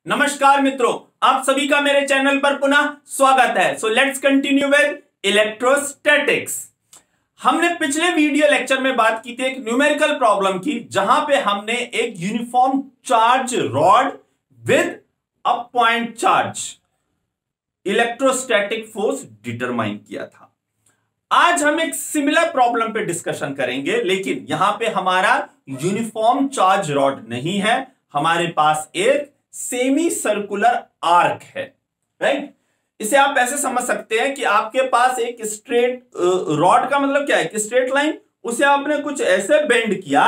नमस्कार मित्रों, आप सभी का मेरे चैनल पर पुनः स्वागत है। So let's continue with electrostatics. हमने पिछले वीडियो लेक्चर में बात की थी एक न्यूमेरिकल प्रॉब्लम की, जहां पे हमने एक uniform charge rod with a point charge electrostatic force determine किया था। आज हम एक सिमिलर प्रॉब्लम पे डिस्कशन करेंगे, लेकिन यहां पे हमारा यूनिफॉर्म चार्ज रॉड नहीं है, हमारे पास एक सेमी सर्कुलर आर्क है। राइट, इसे आप ऐसे समझ सकते हैं कि आपके पास एक स्ट्रेट रॉड का मतलब क्या है कि स्ट्रेट लाइन, उसे आपने कुछ ऐसे बेंड किया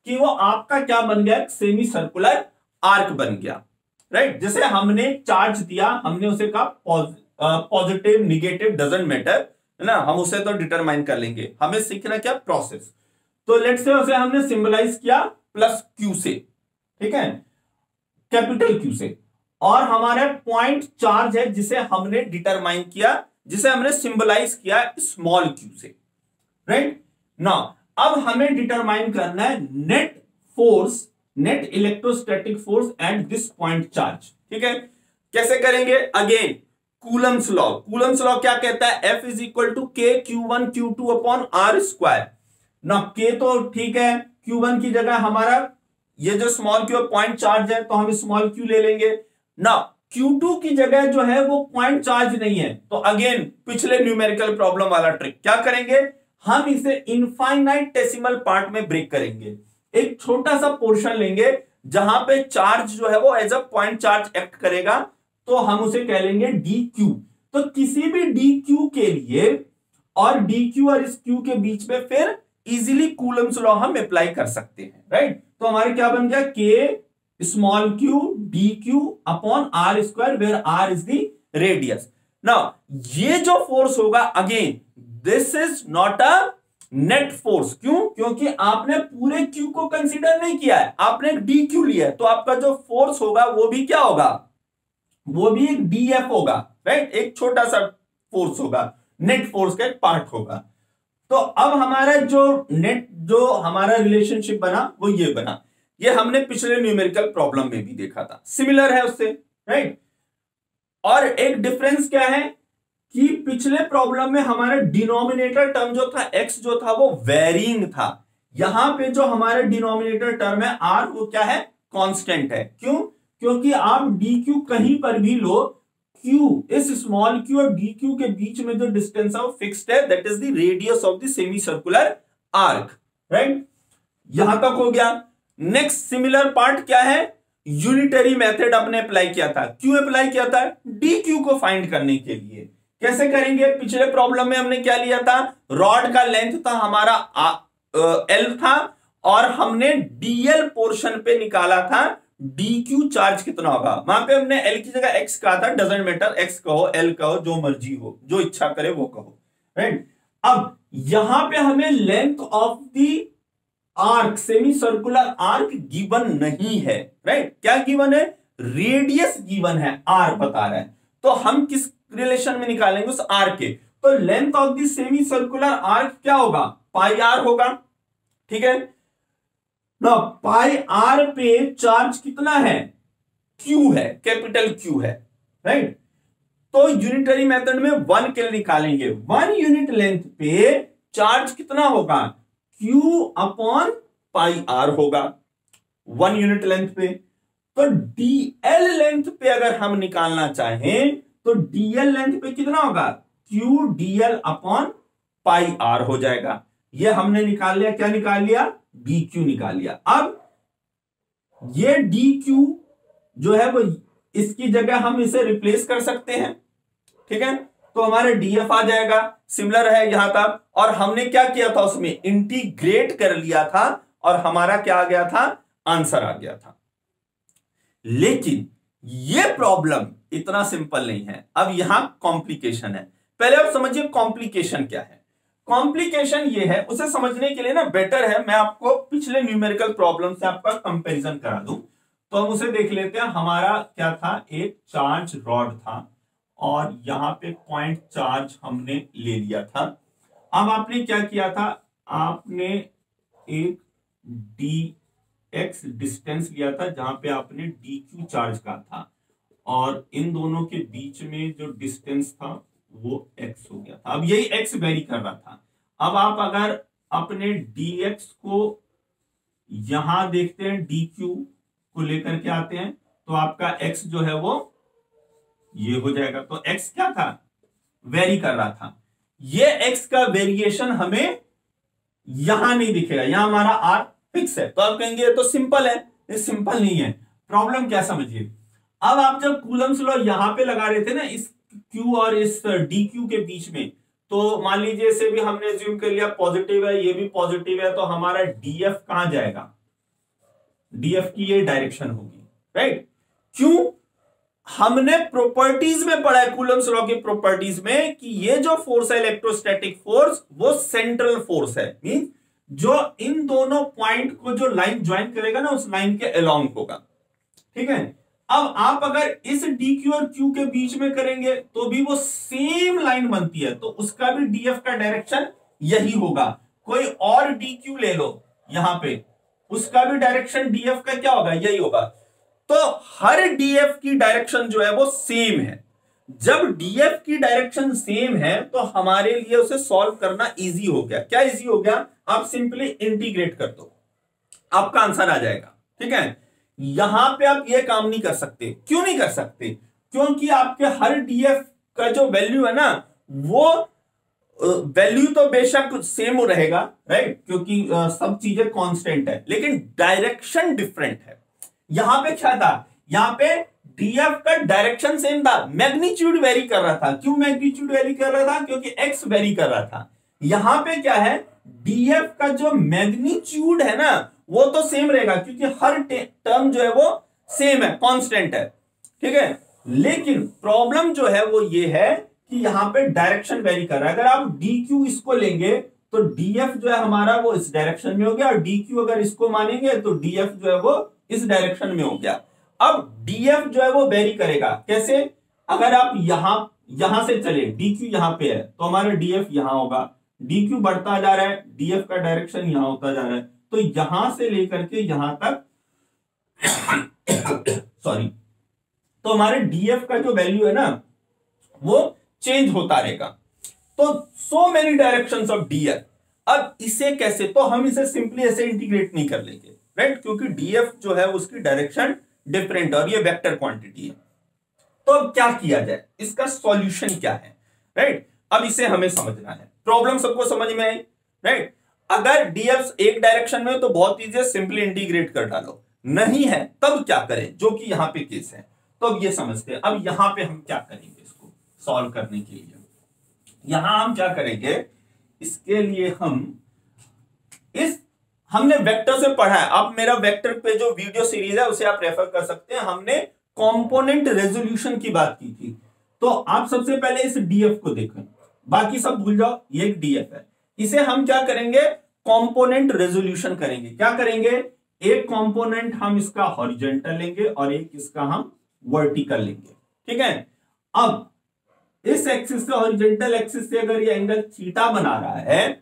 कि वो आपका क्या बन गया, सेमी सर्कुलर आर्क बन गया। राइट, जैसे हमने चार्ज दिया, हमने उसे कहा पॉजिटिव निगेटिव डजंट मैटर, है ना, हम उसे तो डिटरमाइन कर लेंगे, हमें सीखना क्या प्रोसेस। तो लेट्स से उसे हमने सिंबलाइज किया प्लस क्यू से, ठीक है, कैपिटल क्यू से, और हमारा पॉइंट चार्ज है जिसे हमने डिटरमाइन किया, जिसे हमने सिंबलाइज किया स्मॉल क्यू से। राइट नाउ अब हमें डिटरमाइन करना है net force, net electrostatic force at this point charge. ठीक है, कैसे करेंगे? Again Coulomb's law. Coulomb's law क्या कहता है? F इज इक्वल टू के Q1 Q2 upon R square. ना के तो ठीक है, Q1 की जगह हमारा ये जो स्मॉल क्यू पॉइंट चार्ज है तो हम स्मॉल क्यू ले लेंगे ना। Q2 की जगह जो है वो पॉइंट चार्ज नहीं है, तो अगेन पिछले न्यूमेरिकल प्रॉब्लम वाला ट्रिक क्या करेंगे, हम इसे इनफाइनाइट डेसिमल पार्ट में ब्रेक करेंगे। एक छोटा सा पोर्शन लेंगे जहां पे चार्ज जो है वो as a point charge act करेगा, तो हम उसे कह लेंगे डी क्यू। तो किसी भी डी क्यू के लिए और डी क्यू और इस क्यू के बीच में फिर इजीली कूलम्स लॉ हम अप्लाई कर सकते हैं। राइट, तो हमारे क्या बन गया, K small Q D Q upon R square, where R is the radius. Now ये जो फोर्स होगा, again this is not a net force. क्यों? क्योंकि आपने पूरे क्यू को कंसीडर नहीं किया है, आपने एक डी क्यू लिया है, तो आपका जो फोर्स होगा वो भी क्या होगा, वो भी एक डीएफ होगा। राइट, एक छोटा सा फोर्स होगा, नेट फोर्स का एक पार्ट होगा। तो अब हमारा जो नेट, जो हमारा रिलेशनशिप बना वो ये बना, ये हमने पिछले न्यूमेरिकल प्रॉब्लम में भी देखा था, सिमिलर है उससे। राइट, और एक डिफरेंस क्या है कि पिछले प्रॉब्लम में हमारा डिनोमिनेटर टर्म जो था एक्स जो था वो वेरिंग था, यहां पे जो हमारा डिनोमिनेटर टर्म है आर वो क्या है, कांस्टेंट है। क्यों? क्योंकि आप डी क्यू कहीं पर भी लो, क्यू इस स्मॉल क्यू और डी क्यू के बीच में जो डिस्टेंस है वो फिक्स्ड है, that is the radius of the semi circular arc. Right, यहां तक हो गया। नेक्स्ट सिमिलर पार्ट क्या है, यूनिटरी मेथड अपने अप्लाई किया था। क्यों अप्लाई किया था? डी क्यू को फाइंड करने के लिए। कैसे करेंगे? पिछले प्रॉब्लम में हमने क्या लिया था, रॉड का लेंथ था हमारा एल था, और हमने डीएल पोर्शन पे निकाला था डी क्यू चार्ज कितना होगा। वहां पे हमने एल की जगह एक्स कहा था, डजंट मैटर, एक्स कहो एल कहो, जो मर्जी हो, जो इच्छा करे वो कहो। राइट, अब यहां पे हमें length of the arc, semi circular arc given नहीं है। राइट, क्या गिवन है? रेडियस गिवन है, आर बता रहा है। तो हम किस रिलेशन में निकालेंगे उस आर्क के? तो length of the semi circular arc क्या होगा, पाई आर होगा। ठीक है ना, पाई आर पे चार्ज कितना है, क्यू है, कैपिटल क्यू है। राइट, तो यूनिटरी मेथड में 1 के लिए निकालेंगे, 1 यूनिट लेंथ पे चार्ज कितना होगा, क्यू अपॉन पाई आर होगा 1 यूनिट लेंथ पे। तो डीएल लेंथ पे अगर हम निकालना चाहें तो डीएल लेंथ पे कितना होगा, Q DL upon pi R हो जाएगा। ये हमने निकाल लिया, क्या निकाल लिया, डी क्यू निकाल लिया। अब ये डी क्यू जो है वो इसकी जगह हम इसे रिप्लेस कर सकते हैं। ठीक है, तो हमारा डीएफ आ जाएगा, सिमिलर है यहां तक। और हमने क्या किया था, उसमें इंटीग्रेट कर लिया था और हमारा क्या आ गया था, आंसर आ गया था। लेकिन यह प्रॉब्लम इतना सिंपल नहीं है, अब यहां कॉम्प्लिकेशन है। पहले आप समझिए कॉम्प्लिकेशन क्या है। कॉम्प्लिकेशन ये है, उसे समझने के लिए ना बेटर है मैं आपको पिछले न्यूमेरिकल प्रॉब्लम से आपका कंपैरिजन करा दूं। तो हम उसे देख लेते हैं। हमारा क्या था, एक चार्ज रॉड था और यहां पे पॉइंट चार्ज हमने ले लिया था। अब आपने क्या किया था, आपने एक डी एक्स डिस्टेंस लिया था जहां पे आपने डी क्यू चार्ज का था, और इन दोनों के बीच में जो डिस्टेंस था वो x हो गया था। अब यही x वेरी कर रहा था। अब आप अगर अपने dx को यहां देखते हैं, dq को लेकर के आते हैं, तो आपका x जो है वो ये हो जाएगा। तो x क्या था, वेरी कर रहा था। ये x का वेरिएशन हमें यहां नहीं दिखेगा, यहां हमारा r फिक्स है। तो आप कहेंगे ये तो सिंपल है, ये सिंपल नहीं है। प्रॉब्लम क्या समझिए, अब आप जब कूलम्स लॉ यहां पे लगा रहे थे ना, इस q और इस dq के बीच में, तो मान लीजिए इसे भी हमने अज्यूम कर लिया पॉजिटिव है, ये भी पॉजिटिव है, तो हमारा df कहां जाएगा, df की ये डायरेक्शन होगी, राइट। क्यों, हमने प्रॉपर्टीज में पढ़ा है, कूलम्स लॉ की प्रॉपर्टीज में, कि ये जो फोर्स है इलेक्ट्रोस्टैटिक फोर्स, वो सेंट्रल फोर्स है। मींस जो इन दोनों पॉइंट को जो लाइन ज्वाइन करेगा ना, उस लाइन के अलोंग होगा, ठीक है। अब आप अगर इस dq और q के बीच में करेंगे तो भी वो सेम लाइन बनती है, तो उसका भी df का डायरेक्शन यही होगा। कोई और dq ले लो यहां पे, उसका भी डायरेक्शन df का क्या होगा, यही होगा। तो हर df की डायरेक्शन जो है वो सेम है। जब df की डायरेक्शन सेम है तो हमारे लिए उसे सॉल्व करना इजी हो गया। क्या इजी हो गया, आप सिंपली इंटीग्रेट कर दो, आपका आंसर आ जाएगा, ठीक है। यहां पे आप ये काम नहीं कर सकते। क्यों नहीं कर सकते, क्योंकि आपके हर df का जो वैल्यू है ना, वो वैल्यू तो बेशक सेम रहेगा, राइट, क्योंकि सब चीजें कांस्टेंट है, लेकिन डायरेक्शन डिफरेंट है। यहां पे क्या था, यहां पे df का डायरेक्शन सेम था, मैग्नीट्यूड वेरी कर रहा था। क्यों मैग्नीट्यूड वेरी कर रहा था, क्योंकि x वेरी कर रहा था। यहां पे क्या है, df का जो मैग्नीट्यूड है ना, वो तो सेम रहेगा, क्योंकि हर टर्म जो है वो सेम है, कांस्टेंट है, ठीक है। लेकिन प्रॉब्लम जो है वो ये है कि यहां पे डायरेक्शन वेरी कर रहा है। अगर आप dq इसको लेंगे तो df जो है हमारा वो इस डायरेक्शन में हो गया, और dq अगर इसको मानेंगे तो df जो है वो इस डायरेक्शन में हो गया। अब df जो है वो वेरी करेगा, कैसे, अगर आप यहां से चले, dq यहां पे है तो हमारा df यहां होगा, dq बढ़ता जा रहा है, df का डायरेक्शन यहां होता जा रहा है, तो यहां से लेकर के यहां तक सॉरी, तो हमारे df का जो वैल्यू है ना, वो चेंज होता रहेगा। तो so many directions of df। अब इसे कैसे, तो हम इसे सिंपली ऐसे इंटीग्रेट नहीं कर लेंगे, राइट, क्योंकि df जो है उसकी डायरेक्शन डिफरेंट और ये वेक्टर क्वांटिटी है। तो अब क्या किया जाए, इसका सॉल्यूशन क्या है, राइट। अब इसे हमें समझना है। प्रॉब्लम सबको समझ में आई, राइट। अगर df एक डायरेक्शन में तो बहुत इजी है, सिंपली इंटीग्रेट कर डालो। नहीं है तब क्या करें, जो कि यहां पे केस है। तो अब ये समझते हैं, अब यहां पे हम क्या करेंगे इसको सॉल्व करने के लिए। यहां हम क्या करेंगे, इसके लिए हमने वेक्टर से पढ़ा है। अब मेरा वेक्टर पे जो वीडियो सीरीज है उसे आप रेफर कर सकते हैं। हमने कंपोनेंट रेजोल्यूशन की बात की थी। तो आप सबसे पहले इस डीएफ को देखें, बाकी सब भूल जाओ, ये एक डीएफ है। इसे हम क्या करेंगे, कंपोनेंट रेजोल्यूशन करेंगे। क्या करेंगे, एक कंपोनेंट हम इसका हॉरिजॉन्टल लेंगे और एक इसका हम वर्टिकल लेंगे, ठीक है। अब इस एक्सिस से हॉरिजॉन्टल एक्सिस से अगर ये एंगल थीटा बना रहा है,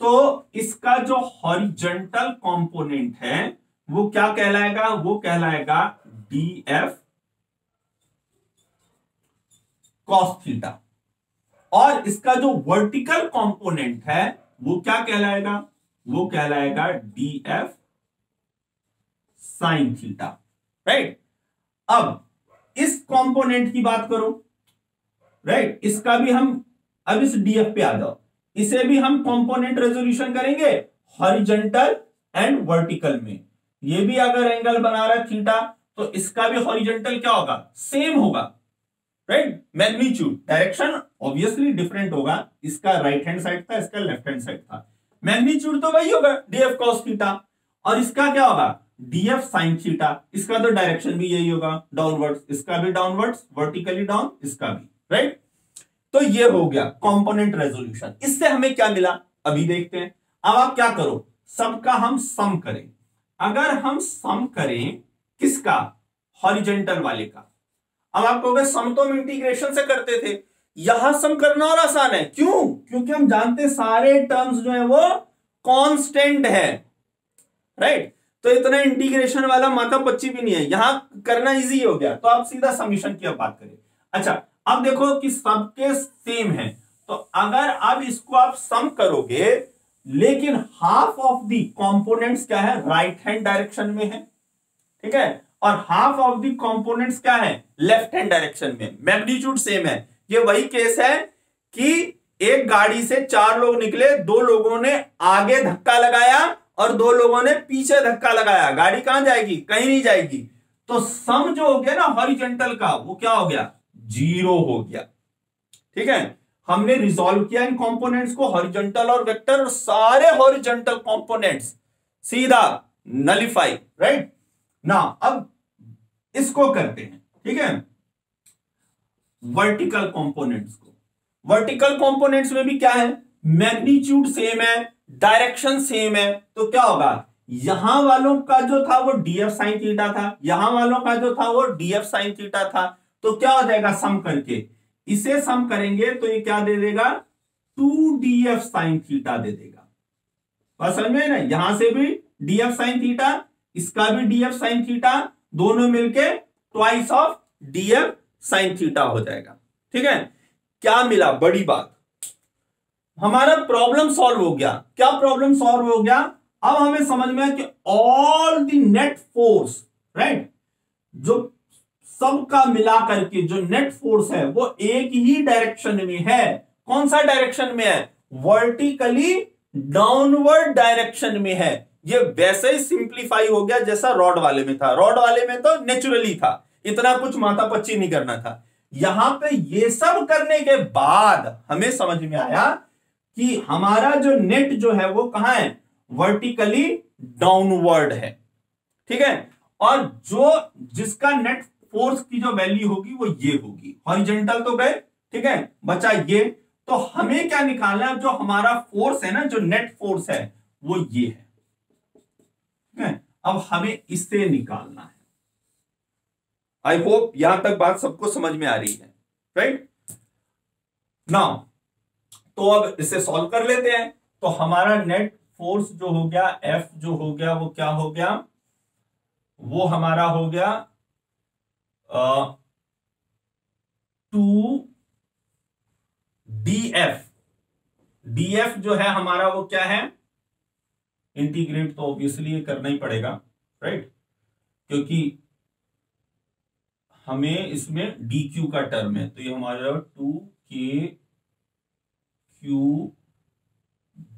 तो इसका जो हॉरिजॉन्टल कंपोनेंट है वो क्या कहलाएगा, वो कहलाएगा डीएफ कॉस थीटा। और इसका जो वर्टिकल कंपोनेंट है वो क्या कहलाएगा, वो कहलाएगा डीएफ साइन थीटा, राइट। अब इस कंपोनेंट की बात करो, राइट, इसका भी हम, अब इस डीएफ पे आ जाओ, इसे भी हम कंपोनेंट रेजोल्यूशन करेंगे हॉरिजॉन्टल एंड वर्टिकल में। ये भी अगर एंगल बना रहा है थीटा, तो इसका भी हॉरिजॉन्टल क्या होगा, सेम होगा, right. Magnitude, direction obviously different होगा, इसका राइट हैंड साइड था, इसका लेफ्ट हैंड साइड था। मैग्नीट्यूड तो वही होगा डीएफ कॉस थीटा, और इसका क्या होगा डीएफ साइन थीटा। इसका तो डायरेक्शन भी यही होगा, डाउनवर्ड्स, इसका भी डाउनवर्ड्स, वर्टिकली डाउन, इसका भी, राइट। तो ये हो गया कंपोनेंट रेजोल्यूशन। इससे हमें क्या मिला अभी देखते हैं। अब आप क्या करो, सबका हम सम करें। अगर हम सम करें किसका, हॉरिजॉन्टल वाले का। अब आप कहोगे सम तो हम इंटीग्रेशन से करते थे, यहां सम करना और आसान है। क्यों, क्योंकि हम जानते सारे टर्म्स जो है वो कांस्टेंट है, राइट। तो इतना इंटीग्रेशन वाला माथा पच्ची भी नहीं है, यहां करना इजी हो गया, तो आप सीधा समीशन की अब बात करें। अच्छा अब देखो कि सबके सेम है, तो अगर अब इसको आप सम करोगे, लेकिन हाफ ऑफ दी कंपोनेंट्स क्या है, राइट हैंड डायरेक्शन में है, ठीक है, और हाफ ऑफ दी कंपोनेंट्स क्या है, लेफ्ट हैंड डायरेक्शन में, मैग्नीट्यूड सेम है। ये वही केस है कि एक गाड़ी से 4 लोग निकले, 2 लोगों ने आगे धक्का लगाया और 2 लोगों ने पीछे धक्का लगाया, गाड़ी कहां जाएगी, कहीं नहीं जाएगी। तो सम जो हो गया ना हॉरिजॉन्टल का, वो क्या हो गया, 0 हो गया। ठीक है, हमने रिजॉल्व किया इन कंपोनेंट्स को, हॉरिजॉन्टल और वेक्टर, और सारे हॉरिजॉन्टल कंपोनेंट्स सीधा नलिफाई, राइट ना। अब इसको करते हैं, ठीक है, वर्टिकल कंपोनेंट्स को। वर्टिकल कंपोनेंट्स में भी क्या है, मैग्नीट्यूड सेम है, डायरेक्शन सेम है, तो क्या होगा, यहां वालों का जो था वो df sin थीटा था, यहां वालों का जो था वो df sin थीटा था, तो क्या हो जाएगा, सम करके इसे सम करेंगे तो ये क्या दे देगा, 2df sin थीटा दे देगा। बस समझ में ना, यहां से भी df sin थीटा, इसका भी df sin थीटा, दोनों मिलके twice of df sin theta हो जाएगा। ठीक है, क्या मिला, बड़ी बात, हमारा प्रॉब्लम सॉल्व हो गया। क्या प्रॉब्लम सॉल्व हो गया, अब हमें समझ में आया कि all the net force, right, जो सबका मिला करके जो नेट फोर्स है वो एक ही डायरेक्शन में है। कौन सा डायरेक्शन में है, वर्टिकली डाउनवर्ड डायरेक्शन में है। ये वैसे ही सिंप्लीफाई हो गया जैसा रॉड वाले में था, रॉड वाले में तो नेचुरली था, इतना कुछ माथापच्ची नहीं करना था। यहां पे ये सब करने के बाद हमें समझ में आया कि हमारा जो नेट जो है वो कहां है, वर्टिकली डाउनवर्ड है। ठीक है, और जो जिसका नेट फोर्स की जो वैल्यू होगी वो ये होगी, हॉरिजॉन्टल तो गए, ठीक है, बचा ये। तो हमें क्या निकालना है, जो हमारा फोर्स है ना, जो नेट फोर्स है वो ये है, ठीक है। अब हमें इससे निकालना है। आई होप यहां तक बात सबको समझ में आ रही है, राइट नाउ। तो अब इसे सॉल्व कर लेते हैं। तो हमारा नेट फोर्स जो हो गया, F जो हो गया वो क्या हो गया, वो हमारा हो गया 2df। df जो है हमारा वो क्या है, इंटीग्रेट तो ऑब्वियसली करना ही पड़ेगा, राइट, क्योंकि हमें इसमें dq का टर्म है, तो ये हमारा 2k q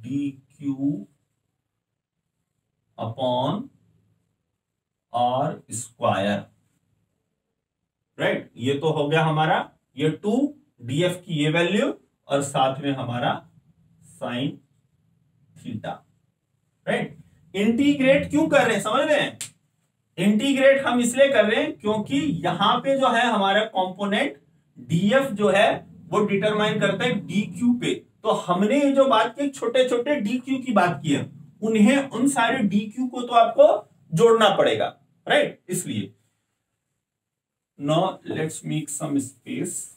dq upon r square, right. ये तो हो गया हमारा ये 2df की ये वैल्यू, और साथ में हमारा साइन थीटा, राइट। इंटीग्रेट क्यों कर रहे हैं, समझ रहे हैं, इंटीग्रेट हम इसलिए कर रहे हैं क्योंकि यहां पे जो है हमारा कंपोनेंट df जो है वो डिटरमाइन करता है dq पे। तो हमने ये जो बात की, छोटे छोटे dq की बात की है, उन्हें उन सारे dq को तो आपको जोड़ना पड़ेगा, राइट, इसलिए। Now let's make some space.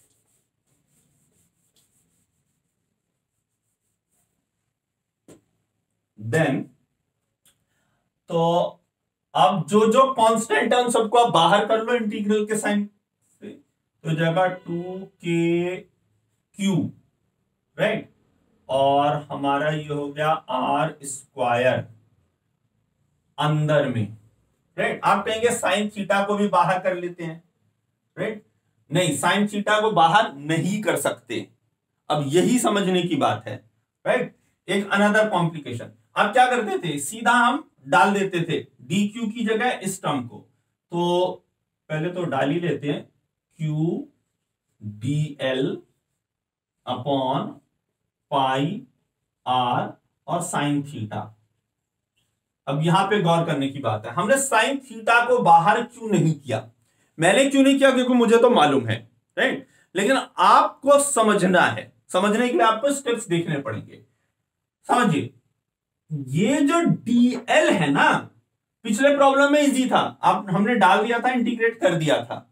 Then तो अब जो जो कांस्टेंट है उन सबको आप बाहर कर लो इंटीग्रल के साइन से, तो जगह 2kq, राइट, और हमारा ये हो गया r स्क्वायर अंदर में, राइट। आप कहेंगे साइन थीटा को भी बाहर कर लेते हैं, राइट, नहीं, साइन थीटा को बाहर नहीं कर सकते। अब यही समझने की बात है, राइट। एक अनदर कॉम्प्लिकेशन, आप क्या करते थे, सीधा हम डाल देते थे dq की जगह इस टर्म को। तो पहले तो डाल ही लेते हैं, q dl upon pi r और साइन थीटा। अब यहां पे गौर करने की बात है, हमने साइन थीटा को बाहर क्यों नहीं किया। मैंने क्यों नहीं किया, क्योंकि मुझे तो मालूम है, राइट, लेकिन आपको समझना है, समझने के लिए आपको स्टेप्स देखने पड़ेंगे। समझिए, ये जो dl है ना, पिछले प्रॉब्लम में इजी था, आप हमने डाल दिया था, इंटीग्रेट कर दिया था,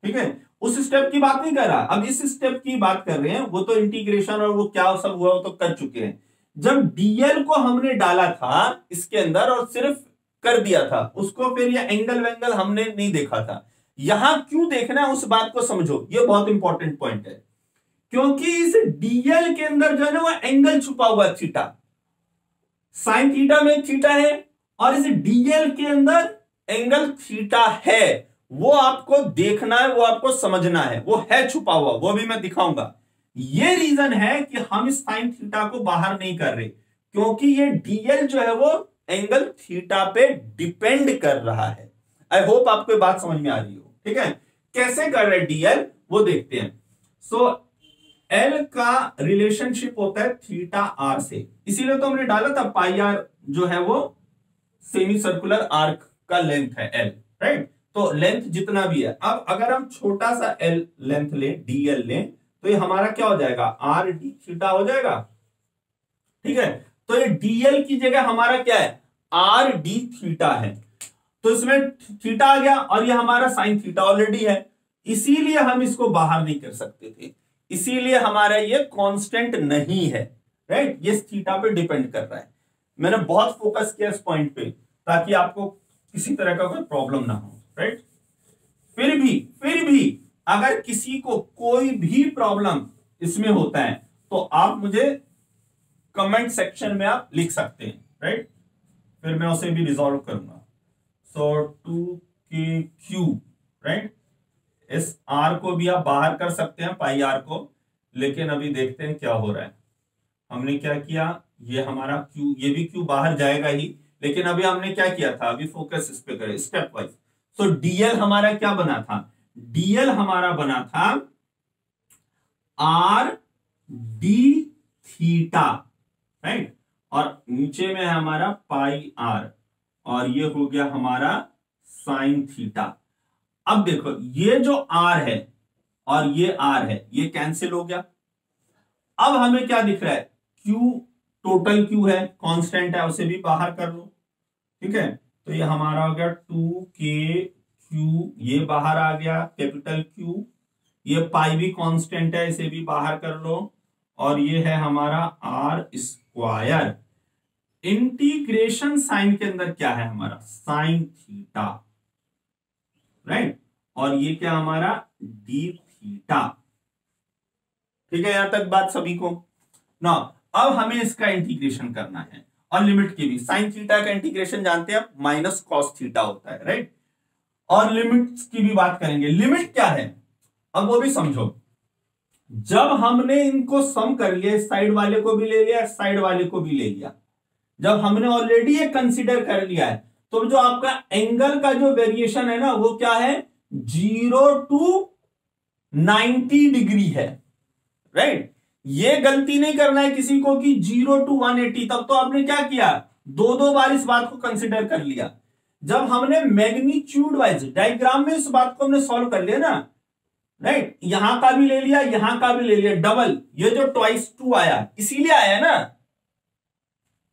ठीक है, उस स्टेप की बात नहीं कर रहा, अब इस स्टेप की बात कर रहे हैं। वो तो इंटीग्रेशन और वो क्या सब हुआ वो तो कर चुके हैं। जब dl को हमने डाला था इसके अंदर और सिर्फ कर दिया था उसको, फिर ये एंगल वेंगल हमने नहीं देखा था। यहां क्यों देखना है उस बात को समझो, ये बहुत इंपॉर्टेंट पॉइंट है, क्योंकि इस डीएल के अंदर जो है ना वो एंगल छुपा हुआ है थीटा, साइन थीटा में थीटा है और इस डीएल के अंदर एंगल थीटा है, वो आपको देखना है, वो आपको समझना है, वो है छुपा हुआ, वो भी मैं दिखाऊंगा। ये रीजन है कि हम इस साइन थीटा को बाहर नहीं कर रहे, क्योंकि ये डीएल जो है वो एंगल थीटा पे डिपेंड कर रहा है। आई होप आपको ये बात समझ में आ रही हो, ठीक है। कैसे कर रहे हैं डीएल वो देखते हैं। सो एल का रिलेशनशिप होता है थीटा आर से, इसीलिए तो हमने डाला था पाई आर जो है वो सेमी सर्कुलर आर्क का लेंथ है एल, राइट। तो लेंथ जितना भी है, अब अगर हम छोटा सा एल लेंथ लें, डीएल लें, तो ये हमारा क्या हो जाएगा, आर डी थीटा हो जाएगा, ठीक है। तो ये डीएल की जगह हमारा क्या है, आर डी थीटा है, तो इसमें थीटा आ गया और ये हमारा साइन थीटा ऑलरेडी है, इसीलिए हम इसको बाहर नहीं कर सकते थे, इसीलिए हमारा ये कांस्टेंट नहीं है, राइट। ये थीटा पे डिपेंड कर रहा है। मैंने बहुत फोकस किया इस पॉइंट पे ताकि आपको किसी तरह का कोई प्रॉब्लम ना हो, राइट। फिर भी अगर किसी को कोई भी प्रॉब्लम इसमें होता है तो आप मुझे कमेंट सेक्शन में आप लिख सकते हैं, राइट, फिर मैं उसे भी रिजॉल्व करूंगा। सो 2k3, राइट, इस आर को भी आप बाहर कर सकते हैं, पाई आर को, लेकिन अभी देखते हैं क्या हो रहा है। हमने क्या किया, ये हमारा क्यू, ये भी क्यू बाहर जाएगा ही, लेकिन अभी हमने क्या किया था, अभी फोकस इस पे करें स्टेप वाइज। सो डीएल हमारा क्या बना था, डीएल हमारा बना था आर डी थीटा, राइट, और नीचे में है हमारा पाई आर, और ये हो गया हमारा साइन थीटा। अब देखो ये जो आर है और ये आर है, ये कैंसिल हो गया। अब हमें क्या दिख रहा है, क्यू, टोटल क्यू है, कांस्टेंट है, उसे भी बाहर कर लो, ठीक है। तो ये हमारा हो गया 2k क्यू, ये बाहर आ गया कैपिटल क्यू, ये पाई भी कांस्टेंट है, इसे भी बाहर कर लो, और ये है हमारा आर स्क्वायर। इंटीग्रेशन साइन के अंदर क्या है हमारा, साइन थीटा, राइट, और ये क्या हमारा डी थीटा, ठीक है। यहां तक बात सभी को ना। अब हमें इसका इंटीग्रेशन करना है, और लिमिट की भी, साइन थीटा का इंटीग्रेशन जानते हैं आप, माइनस कॉस थीटा होता है, राइट, और लिमिट्स की भी बात करेंगे। लिमिट क्या है अब वो भी समझो। जब हमने इनको सम कर लिया, साइड वाले को भी ले लिया, साइड वाले को भी ले लिया, जब हमने ऑलरेडी ये कंसीडर कर लिया है, तो जो आपका एंगल का जो वेरिएशन है ना वो क्या है, 0 to 90 डिग्री है, राइट। ये गलती नहीं करना है किसी को कि 0 to 180, तब तो आपने क्या किया, दो बार इस बात को कंसीडर कर लिया। जब हमने मैग्नीट्यूड वाइज डायग्राम में इस बात को हमने सॉल्व कर लिया ना, राइट, यहां का भी ले लिया, यहां का भी ले लिया, डबल, ये जो ट्वाइस 2 आया इसीलिए आया ना,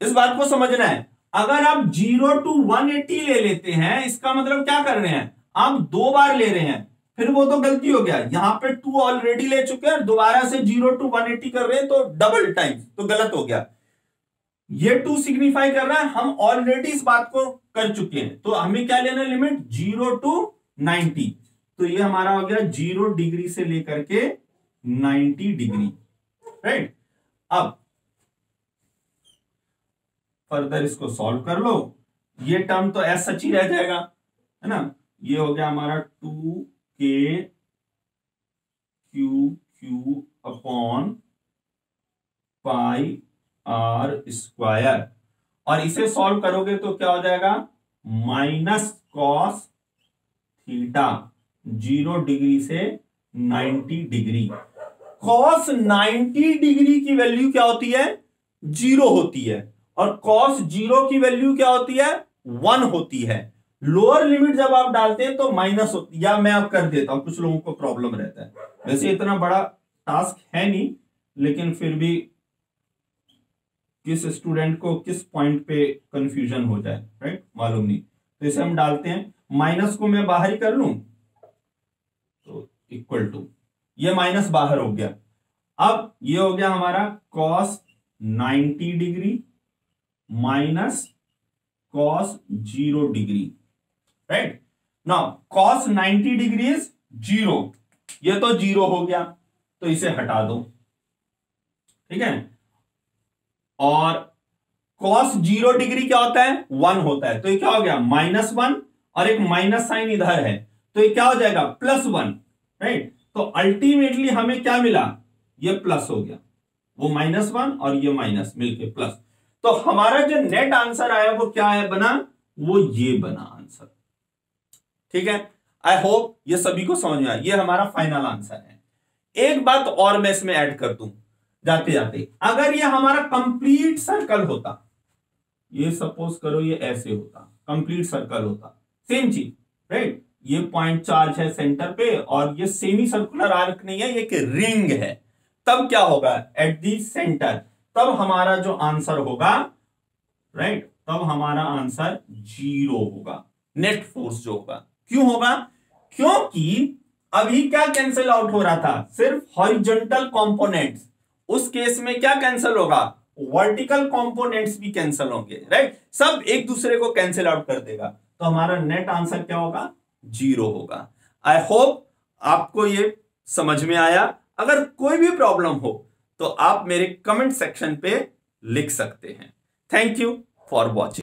इस बात को समझना है। अगर आप 0 to 180 ले लेते हैं, इसका मतलब क्या कर रहे हैं, आप 2 बार ले रहे हैं, फिर वो तो गलती हो गया, यहां पे 2 ऑलरेडी ले चुके हैं, दोबारा से 0 to 180 कर रहे हैं, तो डबल टाइम, तो गलत हो गया। ये 2 सिग्निफाई कर रहा है हम ऑलरेडी इस बात को कर चुके हैं, तो हमें क्या लेना है, लिमिट 0 to 90, तो ये हमारा हो गया 0 डिग्री से लेकर के 90 डिग्री, राइट। अब फर्दर इसको सॉल्व कर लो, ये टर्म तो ऐसा सच ही रह जाएगा, है ना। ये हो गया हमारा 2k Q upon pi R square, और इसे सॉल्व करोगे तो क्या हो जाएगा, माइनस कॉस थीटा, 0 डिग्री से 90 डिग्री। कॉस 90 डिग्री की वैल्यू क्या होती है, 0 होती है, और कॉस 0 की वैल्यू क्या होती है, 1 होती है। लोअर लिमिट जब आप डालते हैं तो माइनस होती है, या मैं आप कर देता हूं, कुछ लोगों को प्रॉब्लम रहता है, वैसे इतना बड़ा टास्क है नहीं, लेकिन फिर भी किस स्टूडेंट को किस पॉइंट पे कंफ्यूजन हो जाए, राइट, मालूम नहीं, तो इसे हम डालते हैं, माइनस को मैं बाहर ही कर लूं तो इक्वल टू, ये माइनस बाहर हो गया। अब ये हो गया हमारा cos 90 degree minus cos 0 degree, right. Now cos 90 degree is 0, ये तो 0 हो गया तो इसे हटा दो, ठीक है। और cos 0 डिग्री क्या होता है, 1 होता है, तो ये क्या हो गया -1, और एक माइनस साइन इधर है तो ये क्या हो जाएगा +1, राइट। तो अल्टीमेटली हमें क्या मिला, ये प्लस हो गया, वो -1 और ये माइनस मिलके प्लस। तो हमारा जो नेट आंसर आया वो क्या है बना, वो ये बना आंसर, ठीक है। आई होप ये सभी को समझ में आया, ये हमारा फाइनल आंसर है। एक बात और मैं इसमें ऐड कर दूं जाते जाते, अगर ये हमारा कंप्लीट सर्कल होता, ये सपोज करो ये ऐसे होता, कंप्लीट सर्कल होता, सेम चीज, राइट। ये पॉइंट चार्ज है सेंटर पे और ये सेमी सर्कुलर आर्क नहीं है, ये एक रिंग है, तब क्या होगा एट दी सेंटर, तब हमारा जो आंसर होगा, राइट, तब हमारा आंसर 0 होगा, नेट फोर्स जो होगा। क्यों होगा, क्योंकि अभी क्या कैंसिल आउट हो रहा था, सिर्फ हॉरिजॉन्टल कंपोनेंट्स, उस केस में क्या कैंसिल होगा, वर्टिकल कंपोनेंट्स भी कैंसिल होंगे, राइट, सब एक दूसरे को कैंसिल आउट कर देगा, तो हमारा नेट आंसर क्या होगा, 0 होगा। आई होप आपको ये समझ में आया। अगर कोई भी प्रॉब्लम हो तो आप मेरे कमेंट सेक्शन पे लिख सकते हैं। Thank you for watching.